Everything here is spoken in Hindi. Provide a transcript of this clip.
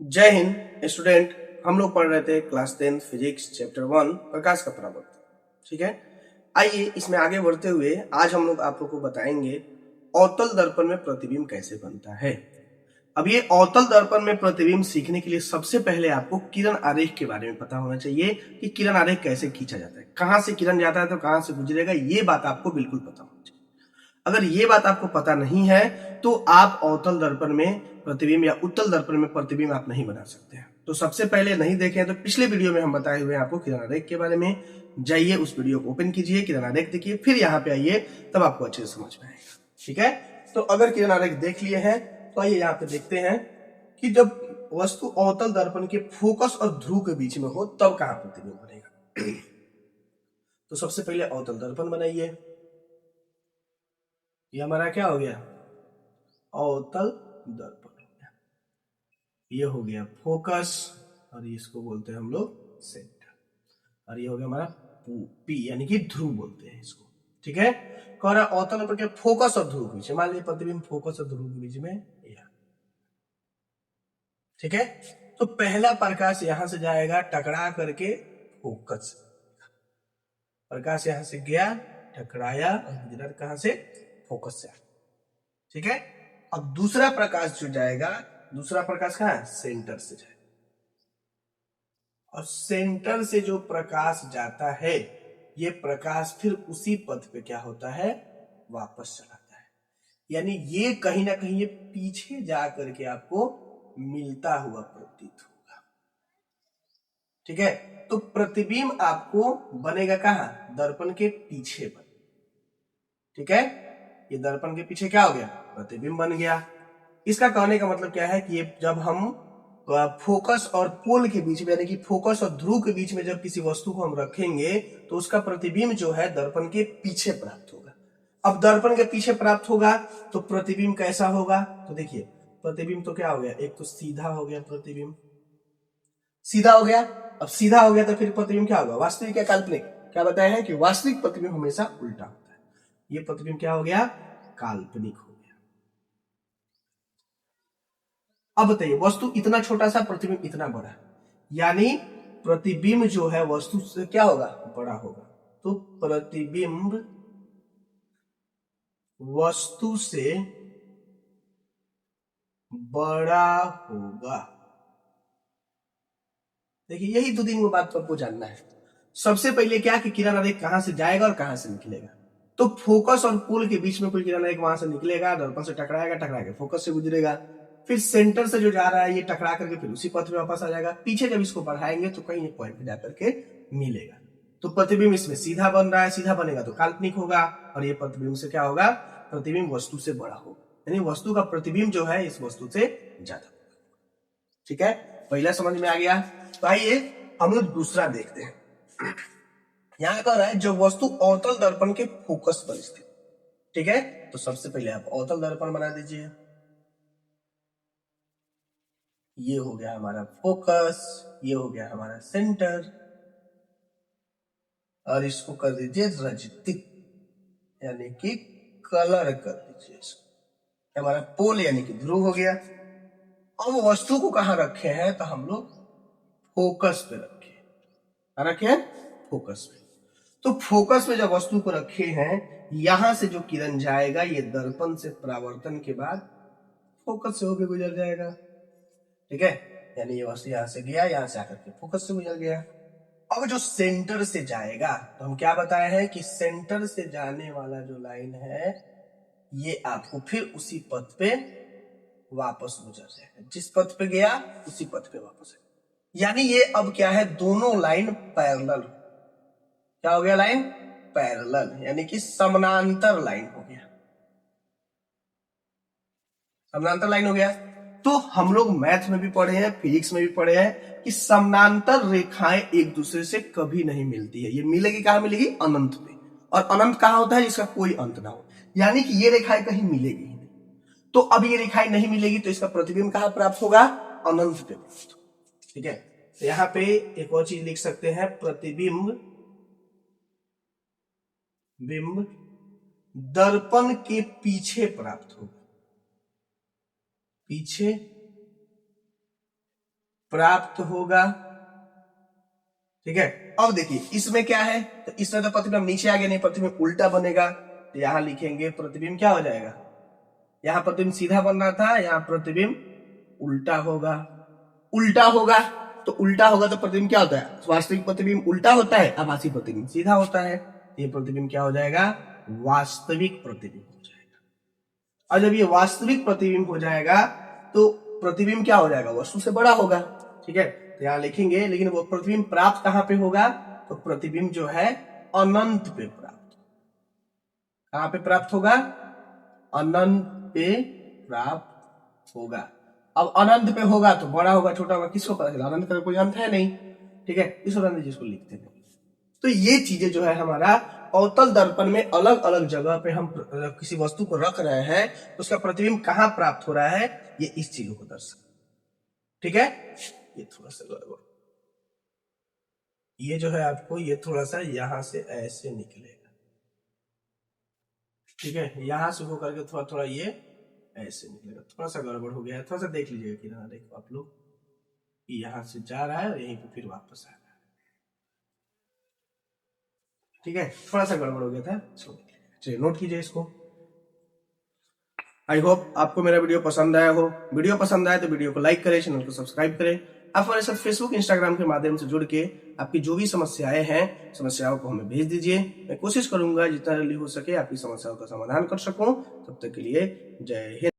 जय हिंद स्टूडेंट। हम लोग पढ़ रहे थे क्लास 10 फिजिक्स चैप्टर 1 प्रकाश का परावर्तन। ठीक है, आइए इसमें आगे बढ़ते हुए आज हम लोग आप लोग को बताएंगे अवतल दर्पण में प्रतिबिंब कैसे बनता है। अब ये अवतल दर्पण में प्रतिबिंब सीखने के लिए सबसे पहले आपको किरण आरेख के बारे में पता होना चाहिए कि किरण आरेख कैसे खींचा जाता है, कहां से किरण जाता है तो कहां से गुजरेगा, ये बात आपको बिल्कुल पता होना चाहिए। अगर ये बात आपको पता नहीं है तो आप अवतल दर्पण में प्रतिबिंब या उत्तल दर्पण में प्रतिबिंब आप नहीं बना सकते हैं। तो सबसे पहले नहीं देखें तो पिछले वीडियो में हम बताए हुए हैं आपको किरण आरेख के बारे में, जाइए उस वीडियो को ओपन कीजिए, किरण आरेख देखिए, फिर यहाँ पे आइए, तब आपको अच्छे से समझ में आएगा। ठीक है, तो अगर किरण आरेख देख लिए हैं तो आइए यहाँ पे देखते हैं कि जब वस्तु अवतल दर्पण के फोकस और ध्रुव के बीच में हो तब कहां प्रतिबिंब बनेगा। तो सबसे पहले अवतल दर्पण बनाइए। ये हमारा क्या हो गया, अवतल दर्पण हो गया। ये हो गया फोकस और इसको बोलते हैं हम लोग सेंटर, और ये हो गया हमारा पी यानी कि ध्रुव बोलते हैं इसको। ठीक है, कह रहा अवतल दर्पण के फोकस और ध्रुव के बीच, मान लीजिए प्रतिबिंब फोकस और ध्रुव के बीच में यह। ठीक है, तो पहला प्रकाश यहां से जाएगा टकरा करके फोकस, प्रकाश यहां से गया टकराया और गुजरा कहां से, फोकस से। ठीक है, अब दूसरा प्रकाश जो जाएगा, दूसरा प्रकाश कहां है, सेंटर से जाएगा, और सेंटर से जो प्रकाश जाता है ये प्रकाश फिर उसी पथ पे क्या होता है, वापस चलाता है। यानी ये कहीं ना कहीं ये पीछे जा करके आपको मिलता हुआ प्रतीत होगा। ठीक है, तो प्रतिबिंब आपको बनेगा कहां, दर्पण के पीछे बन। ठीक है, ये दर्पण के पीछे क्या हो गया, प्रतिबिंब बन गया। इसका कहने का मतलब क्या है कि ये जब हम फोकस और पोल के बीच में यानी कि फोकस और ध्रुव के बीच में जब किसी वस्तु को हम रखेंगे तो उसका प्रतिबिंब जो है दर्पण के पीछे प्राप्त होगा। अब दर्पण के पीछे प्राप्त होगा तो प्रतिबिंब कैसा होगा, तो देखिए प्रतिबिंब तो क्या हो गया, एक तो सीधा हो गया, प्रतिबिंब सीधा हो गया। अब सीधा हो गया तो फिर प्रतिबिंब क्या होगा, वास्तविक या काल्पनिक, क्या बताया है कि वास्तविक प्रतिबिंब हमेशा उल्टा होता है। ये प्रतिबिंब क्या हो गया, काल्पनिक हो गया। अब बताइए वस्तु इतना छोटा सा, प्रतिबिंब इतना बड़ा, यानी प्रतिबिंब जो है वस्तु से क्या होगा, बड़ा होगा। तो प्रतिबिंब वस्तु से बड़ा होगा। देखिए यही दो तीन बात आपको जानना है। सबसे पहले क्या कि किरण आरेख कहां से जाएगा और कहां से निकलेगा। तो फोकस और पोल के बीच में कोई किरण आरेख वहां से निकलेगा, दर्पण से टकराएगा, टकरा के फोकस से गुजरेगा, फिर सेंटर से जो जा रहा है ये टकरा करके फिर उसी पथ में वापस आ जाएगा। पीछे जब इसको बढ़ाएंगे तो कहीं एक पॉइंट पे जाकर के मिलेगा। तो प्रतिबिंब इसमें सीधा बन रहा है, सीधा बनेगा तो काल्पनिक होगा, और ये प्रतिबिंब से क्या होगा, प्रतिबिंब वस्तु से बड़ा होगा, यानी वस्तु का प्रतिबिंब जो है इस वस्तु से ज्यादा। ठीक है, पहला समझ में आ गया। तो आइए हम लोग दूसरा देखते हैं। यहां कह रहा है जो वस्तु अवतल दर्पण के फोकस पर स्थित। ठीक है, तो सबसे पहले आप अवतल दर्पण बना दीजिए। ये हो गया हमारा फोकस, ये हो गया हमारा सेंटर, और इसको कर दीजिए रजतिक यानी कि कलर कर दीजिए इसको। हमारा पोल यानी कि ध्रुव हो गया। अब वस्तु को कहां रखे हैं, तो हम लोग फोकस पे रखे हैं, फोकस पे। तो फोकस में जब वस्तु को रखे हैं, यहां से जो किरण जाएगा ये दर्पण से परावर्तन के बाद फोकस से होकर गुजर जाएगा। ठीक है, यानी ये वस्तु यहां से गया, यहां से आकर के फोकस से गुजर गया। अब जो सेंटर से जाएगा तो हम क्या बताए हैं कि सेंटर से जाने वाला जो लाइन है ये आपको फिर उसी पथ पे वापस गुजर जाएगा, जिस पथ पे गया उसी पथ पे वापस आएगा। यानी ये अब क्या है, दोनों लाइन पैरेलल। क्या हो गया, लाइन पैरेलल यानी कि समानांतर लाइन हो गया, समानांतर लाइन हो गया। तो हम लोग मैथ में भी पढ़े हैं, फिजिक्स में भी पढ़े हैं कि समानांतर रेखाएं एक दूसरे से कभी नहीं मिलती है। ये मिलेगी कहां, मिलेगी अनंत पे, और अनंत कहां होता है, जिसका कोई अंत ना हो, यानी कि ये रेखाएं कहीं मिलेगी ही नहीं। तो अब ये रेखाएं नहीं मिलेगी तो इसका प्रतिबिंब कहां प्राप्त होगा, अनंत पे। ठीक है, तो यहां पे एक और चीज लिख सकते हैं, प्रतिबिंब बिंब दर्पण के पीछे प्राप्त होगा, पीछे प्राप्त होगा। ठीक है, अब देखिए इसमें क्या है, तो इसमें तो प्रतिबिंब नीचे आ गया, नहीं प्रतिबिंब उल्टा बनेगा, तो यहां लिखेंगे प्रतिबिंब क्या हो जाएगा, यहां प्रतिबिंब सीधा बन रहा था, यहां प्रतिबिंब उल्टा होगा। उल्टा होगा तो उल्टा होगा तो प्रतिबिंब क्या होता है, वास्तविक प्रतिबिंब उल्टा होता है, आभासी प्रतिबिंब सीधा होता है, ये प्रतिबिंब क्या हो जाएगा, वास्तविक प्रतिबिंब हो जाएगा। और जब ये वास्तविक प्रतिबिंब हो जाएगा तो प्रतिबिंब क्या हो जाएगा, वस्तु से बड़ा होगा। ठीक है, तो यहां लिखेंगे, लेकिन वो प्रतिबिंब प्राप्त कहां पे होगा, तो प्रतिबिंब जो है अनंत पे प्राप्त, कहां पे प्राप्त होगा, अनंत पे प्राप्त होगा। अब अनंत पे होगा तो बड़ा होगा छोटा होगा, किसको पता चला, अनंत का कोई अंत है नहीं। ठीक है, इस अनंत जिसको लिखते हैं। तो ये चीजें जो है हमारा अवतल दर्पण में अलग अलग जगह पे हम किसी वस्तु को रख रहे हैं तो उसका प्रतिबिंब कहां प्राप्त हो रहा है, ये इस चीजों को दर्शा। ठीक है, ये थोड़ा सा गड़बड़, ये जो है आपको ये थोड़ा सा यहां से ऐसे निकलेगा। ठीक है, यहां से होकर के थोड़ा थोड़ा ये ऐसे निकलेगा, थोड़ा सा गड़बड़ हो गया है, थोड़ा सा देख लीजिएगा कि ना, देखो आप लोग यहां से जा रहा है और यहीं पे फिर वापस आ रहा है। ठीक है, थोड़ा सा गड़बड़ हो गया था, चलिए नोट कीजिए इसको। आई होप आपको मेरा वीडियो पसंद आया हो। वीडियो पसंद आया तो वीडियो को लाइक करें, चैनल को सब्सक्राइब करें। आप हमारे साथ फेसबुक इंस्टाग्राम के माध्यम से जुड़ के आपकी जो भी समस्याएं हैं, समस्याओं को हमें भेज दीजिए। मैं कोशिश करूंगा जितना जल्दी हो सके आपकी समस्याओं का समाधान कर सकूं। तब तक के लिए जय हिंद।